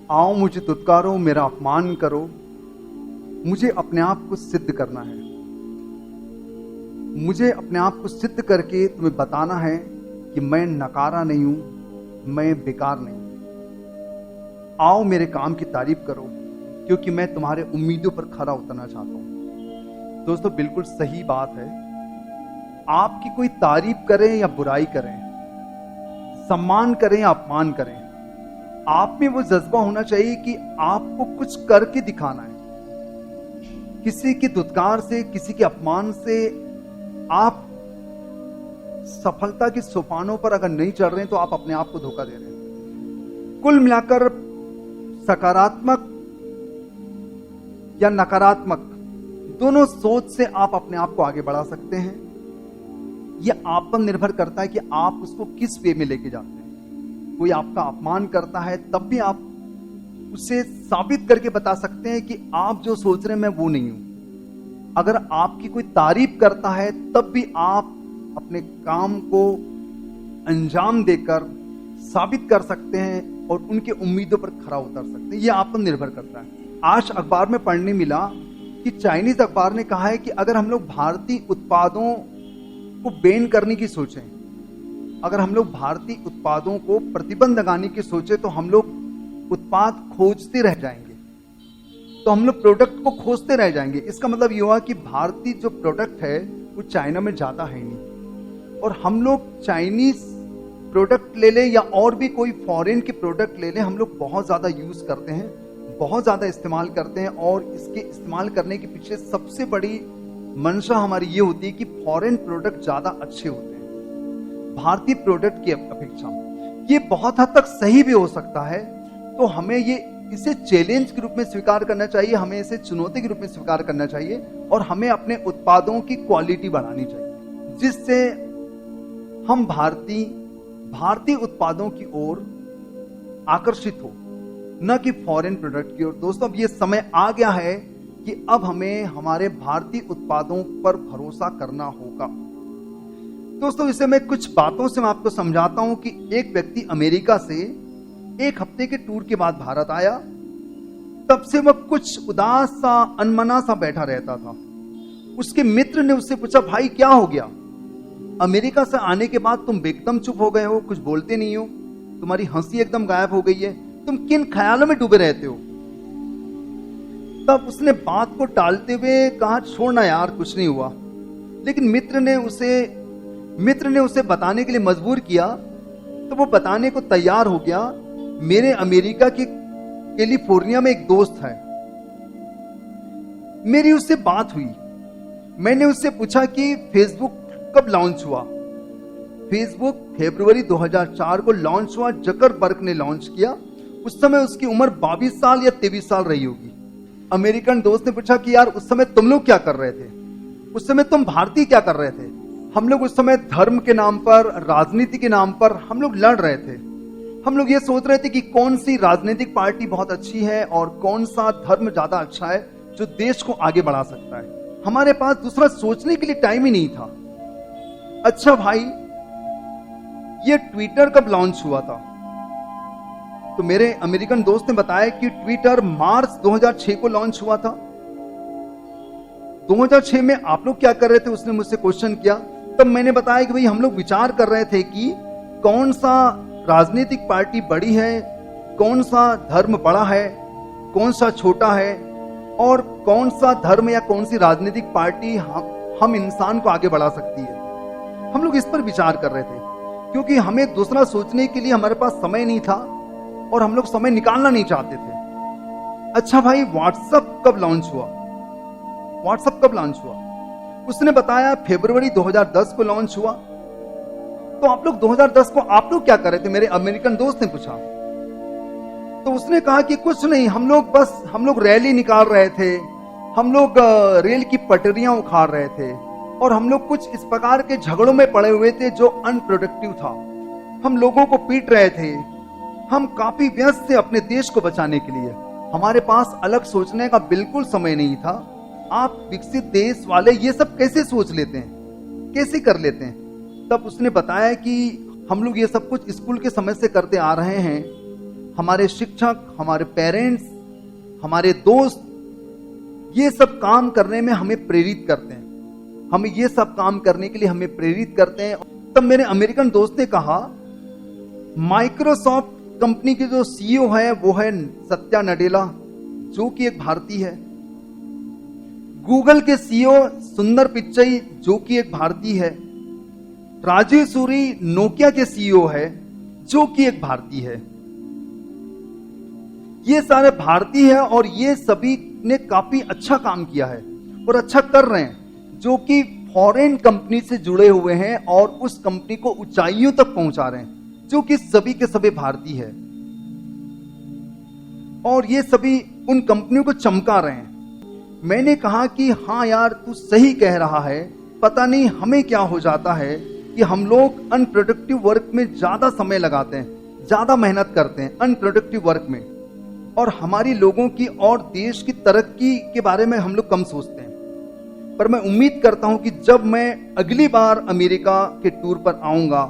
आओ मुझे दुत्कारो, मेरा अपमान करो, मुझे अपने आप को सिद्ध करना है। मुझे अपने आप को सिद्ध करके तुम्हें बताना है कि मैं नकारा नहीं हूं, मैं बेकार नहीं हूं। आओ मेरे काम की तारीफ करो, क्योंकि मैं तुम्हारे उम्मीदों पर खरा उतरना चाहता हूं। दोस्तों, बिल्कुल सही बात है। आपकी कोई तारीफ करे या बुराई करें, सम्मान करें या अपमान करें, आप में वो जज्बा होना चाहिए कि आपको कुछ करके दिखाना है। किसी की दुत्कार से, किसी के अपमान से आप सफलता के सोपानों पर अगर नहीं चढ़ रहे हैं तो आप अपने आप को धोखा दे रहे हैं। कुल मिलाकर सकारात्मक या नकारात्मक दोनों सोच से आप अपने आप को आगे बढ़ा सकते हैं। यह आप पर निर्भर करता है कि आप उसको किस वे में लेके जाते हैं। कोई आपका अपमान करता है तब भी आप उसे साबित करके बता सकते हैं कि आप जो सोच रहे हैं मैं वो नहीं हूं। अगर आपकी कोई तारीफ करता है तब भी आप अपने काम को अंजाम देकर साबित कर सकते हैं और उनके उम्मीदों पर खरा उतर सकते हैं। यह आप पर निर्भर करता है। आज अखबार में पढ़ने मिला कि चाइनीज अखबार ने कहा है कि अगर हम लोग भारतीय उत्पादों को बैन करने की सोचें, अगर हम लोग भारतीय उत्पादों को प्रतिबंध लगाने की सोचें तो हम लोग उत्पाद खोजते रह जाएंगे, तो हम लोग प्रोडक्ट को खोजते रह जाएंगे। इसका मतलब ये हुआ कि भारतीय जो प्रोडक्ट है वो चाइना में ज्यादा है नहीं, और हम लोग चाइनीज प्रोडक्ट ले लें या और भी कोई फॉरेन के प्रोडक्ट ले लें, हम लोग बहुत ज्यादा यूज करते हैं, बहुत ज्यादा इस्तेमाल करते हैं। और इसके इस्तेमाल करने के पीछे सबसे बड़ी मंशा हमारी ये होती है कि फॉरेन प्रोडक्ट ज्यादा अच्छे होते हैं भारतीय प्रोडक्ट की अपेक्षा। ये बहुत हद तक सही भी हो सकता है, तो हमें इसे चैलेंज के रूप में स्वीकार करना चाहिए, हमें इसे चुनौती के रूप में स्वीकार करना चाहिए, और हमें अपने उत्पादों की क्वालिटी बढ़ानी चाहिए, जिससे हम भारतीय उत्पादों की ओर आकर्षित हो, न कि फॉरेन प्रोडक्ट की ओर। दोस्तों, अब ये समय आ गया है कि अब हमें हमारे भारतीय उत्पादों पर भरोसा करना होगा। दोस्तों, इसे मैं कुछ बातों से मैं आपको समझाता हूं कि एक व्यक्ति अमेरिका से एक हफ्ते के टूर के बाद भारत आया। तब से वह कुछ उदास सा, अनमना सा बैठा रहता था। उसके मित्र ने उससे पूछा, भाई क्या हो गया? अमेरिका से आने के बाद तुम एकदम चुप हो गए हो, कुछ बोलते नहीं हो, तुम्हारी हंसी एकदम गायब हो गई है, तुम किन ख्यालों में डूबे रहते हो? तब उसने बात को टालते हुए कहा, छोड़ना यार, कुछ नहीं हुआ। लेकिन मित्र ने उसे बताने के लिए मजबूर किया, तो वो बताने को तैयार हो गया। मेरे अमेरिका के कैलिफोर्निया में एक दोस्त है, मेरी उससे बात हुई। मैंने उससे पूछा कि फेसबुक कब लॉन्च हुआ। फेसबुक फरवरी 2004 को लॉन्च हुआ, जकरबर्ग ने लॉन्च किया। उस समय उसकी उम्र 22 साल या 23 साल रही होगी। अमेरिकन दोस्त ने पूछा कि यार उस समय तुम लोग क्या कर रहे थे, उस समय तुम भारतीय क्या कर रहे थे? हम लोग उस समय धर्म के नाम पर, राजनीति के नाम पर हम लोग लड़ रहे थे। हम लोग ये सोच रहे थे कि कौन सी राजनीतिक पार्टी बहुत अच्छी है और कौन सा धर्म ज्यादा अच्छा है जो देश को आगे बढ़ा सकता है। हमारे पास दूसरा सोचने के लिए टाइम ही नहीं था। अच्छा भाई, ये ट्विटर कब लॉन्च हुआ था? तो मेरे अमेरिकन दोस्त ने बताया कि ट्विटर मार्च 2006 को लॉन्च हुआ था। 2006 में आप लोग क्या कर रहे थे, उसने मुझसे क्वेश्चन किया। तब मैंने बताया कि भाई हम लोग विचार कर रहे थे कि कौन सा राजनीतिक पार्टी बड़ी है, कौन सा धर्म बड़ा है, कौन सा छोटा है, और कौन सा धर्म या कौन सी राजनीतिक पार्टी हम इंसान को आगे बढ़ा सकती है। हम लोग इस पर विचार कर रहे थे, क्योंकि हमें दूसरा सोचने के लिए हमारे पास समय नहीं था और हम लोग समय निकालना नहीं चाहते थे। अच्छा भाई, व्हाट्सएप कब लॉन्च हुआ? उसने बताया फरवरी 2010 को लॉन्च हुआ। तो आप लोग 2010 को आप लोग क्या कर रहे थे, मेरे अमेरिकन दोस्त ने पूछा। तो उसने कहा कि कुछ नहीं, हम लोग रैली निकाल रहे थे, हम लोग रेल की पटरियां उखाड़ रहे थे, और हम लोग कुछ इस प्रकार के झगड़ों में पड़े हुए थे जो अनप्रोडक्टिव था। हम लोगों को पीट रहे थे, हम काफी व्यस्त थे अपने देश को बचाने के लिए। हमारे पास अलग सोचने का बिल्कुल समय नहीं था। आप विकसित देश वाले ये सब कैसे सोच लेते हैं, कैसे कर लेते हैं? तब उसने बताया कि हम लोग ये सब कुछ स्कूल के समय से करते आ रहे हैं। हमारे शिक्षक, हमारे पेरेंट्स, हमारे दोस्त ये सब काम करने में हमें प्रेरित करते हैं, हमें ये सब काम करने के लिए हमें प्रेरित करते हैं। तब मेरे अमेरिकन दोस्त ने कहा, माइक्रोसॉफ्ट कंपनी के जो सीईओ है वो है सत्या नडेला, जो कि एक भारतीय है। गूगल के सीईओ सुंदर पिच्चई, जो कि एक भारतीय है। राजीव सूरी नोकिया के सीईओ है, जो कि एक भारतीय है। ये सारे भारतीय हैं और ये सभी ने काफी अच्छा काम किया है और अच्छा कर रहे हैं, जो कि फॉरेन कंपनी से जुड़े हुए हैं और उस कंपनी को ऊंचाइयों तक पहुंचा रहे हैं, जो कि सभी के सभी भारतीय हैं और ये सभी उन कंपनियों को चमका रहे हैं। मैंने कहा कि हाँ यार, तू सही कह रहा है। पता नहीं हमें क्या हो जाता है कि हम लोग अनप्रोडक्टिव वर्क में ज्यादा समय लगाते हैं, ज्यादा मेहनत करते हैं अनप्रोडक्टिव वर्क में, और हमारी लोगों की और देश की तरक्की के बारे में हम लोग कम सोचते हैं। पर मैं उम्मीद करता हूं कि जब मैं अगली बार अमेरिका के टूर पर आऊंगा,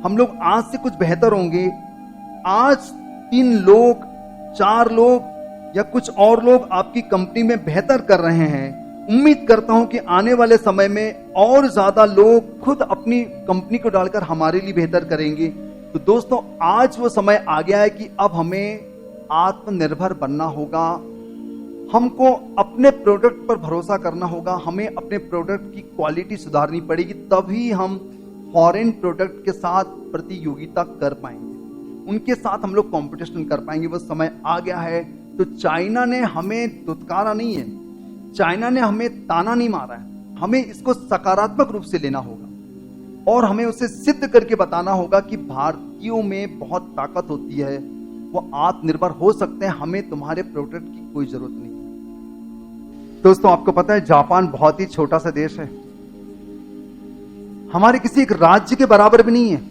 हम लोग आज से कुछ बेहतर होंगे। आज 3 लोग, 4 लोग या कुछ और लोग आपकी कंपनी में बेहतर कर रहे हैं। उम्मीद करता हूं कि आने वाले समय में और ज्यादा लोग खुद अपनी कंपनी को डालकर हमारे लिए बेहतर करेंगे। तो दोस्तों, आज वो समय आ गया है कि अब हमें आत्मनिर्भर बनना होगा, हमको अपने प्रोडक्ट पर भरोसा करना होगा, हमें अपने प्रोडक्ट की क्वालिटी सुधारनी पड़ेगी, तभी हम फॉरेन प्रोडक्ट के साथ प्रतियोगिता कर पाएंगे, उनके साथ हम लोग कंपटीशन कर पाएंगे। वो समय आ गया है। तो चाइना ने हमें दुत्कारा नहीं है, चाइना ने हमें ताना नहीं मारा है, हमें इसको सकारात्मक रूप से लेना होगा और हमें उसे सिद्ध करके बताना होगा कि भारतीयों में बहुत ताकत होती है, वो आत्मनिर्भर हो सकते हैं, हमें तुम्हारे प्रोडक्ट की कोई जरूरत नहीं है। दोस्तों, आपको पता है जापान बहुत ही छोटा सा देश है, हमारे किसी एक राज्य के बराबर भी नहीं है।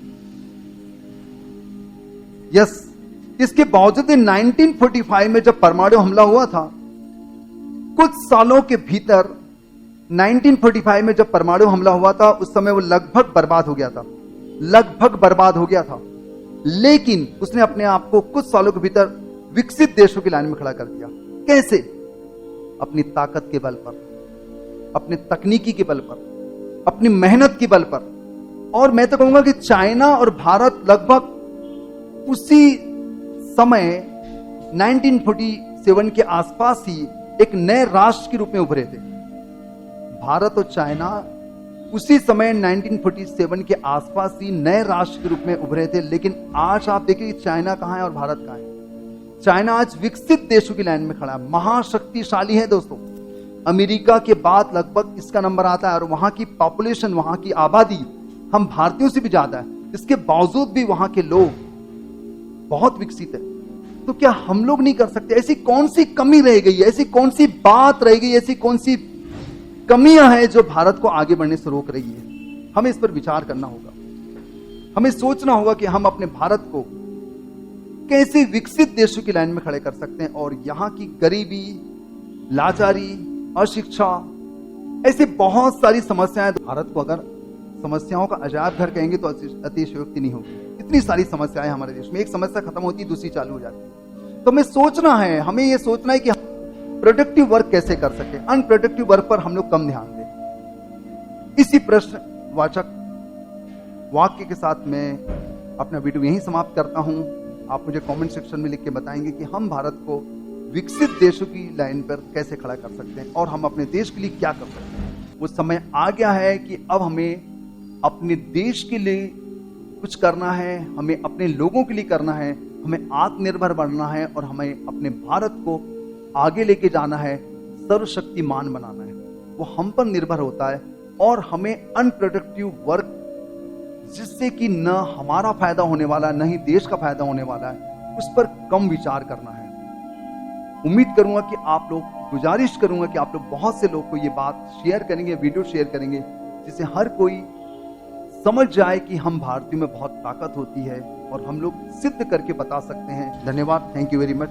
यस, इसके बावजूद 1945 में जब परमाणु हमला हुआ था, कुछ सालों के भीतर 1945 में जब परमाणु हमला हुआ था, उस समय वो लगभग बर्बाद हो गया था, लगभग बर्बाद हो गया था। लेकिन उसने अपने आप को कुछ सालों के भीतर विकसित देशों की लाइन में खड़ा कर दिया। कैसे? अपनी ताकत के बल पर, अपने तकनीकी के बल पर, अपनी मेहनत के बल पर। और मैं तो कहूंगा कि चाइना और भारत लगभग उसी समय 1947 के आसपास ही एक नए राष्ट्र के रूप में उभरे थे। भारत और चाइना उसी समय 1947 के आसपास ही नए राष्ट्र के रूप में उभरे थे। लेकिन आज आप देखिए चाइना कहां है और भारत कहां है। चाइना आज विकसित देशों की लाइन में खड़ा है, महाशक्तिशाली है दोस्तों। अमेरिका के बाद लगभग इसका नंबर आता है और वहां की पॉपुलेशन, वहां की आबादी हम भारतीयों से भी ज्यादा है। इसके बावजूद भी वहां के लोग बहुत विकसित है। तो क्या हम लोग नहीं कर सकते? ऐसी कौन सी कमी रह गई है, ऐसी कौन सी बात रह गई, ऐसी कौन सी कमियां हैं जो भारत को आगे बढ़ने से रोक रही है? हमें इस पर विचार करना होगा। हमें सोचना होगा कि हम अपने भारत को कैसे विकसित देशों की लाइन में खड़े कर सकते हैं। और यहां की गरीबी, लाचारी, अशिक्षा, ऐसी बहुत सारी समस्याएं। भारत को अगर समस्याओं का अजायब घर कहेंगे तो अतिशयोक्ति नहीं होगी। इतनी सारी समस्याएं हमारे देश में, एक समस्या खत्म होती है दूसरी चालू हो जाती है। तो हमें सोचना है, हमें ये सोचना है कि प्रोडक्टिव वर्क कैसे कर सके, अनप्रोडक्टिव वर्क पर हम लोग कम ध्यान दें। इसी प्रश्नवाचक वाक्य के साथ मैं अपना वीडियो यहीं समाप्त करता हूं। आप मुझे कमेंट सेक्शन में लिख के बताएंगे कि हम भारत को विकसित देशों की लाइन पर कैसे खड़ा कर सकते हैं और हम अपने देश के लिए क्या कर सकते हैं। वो समय आ गया है कि अब हमें अपने देश के लिए कुछ करना है, हमें अपने लोगों के लिए करना है, हमें आत्मनिर्भर बनना है और हमें अपने भारत को आगे लेके जाना है, सर्वशक्तिमान बनाना है। वो हम पर निर्भर होता है और हमें अनप्रोडक्टिव वर्क जिससे कि न हमारा फायदा होने वाला है, न ही देश का फायदा होने वाला है, उस पर कम विचार करना है। उम्मीद करूंगा कि आप लोग, गुजारिश करूंगा कि आप लोग बहुत से लोग को ये बात शेयर करेंगे, वीडियो शेयर करेंगे, जिससे हर कोई समझ जाए कि हम भारतीयों में बहुत ताकत होती है और हम लोग सिद्ध करके बता सकते हैं। धन्यवाद, थैंक यू वेरी मच।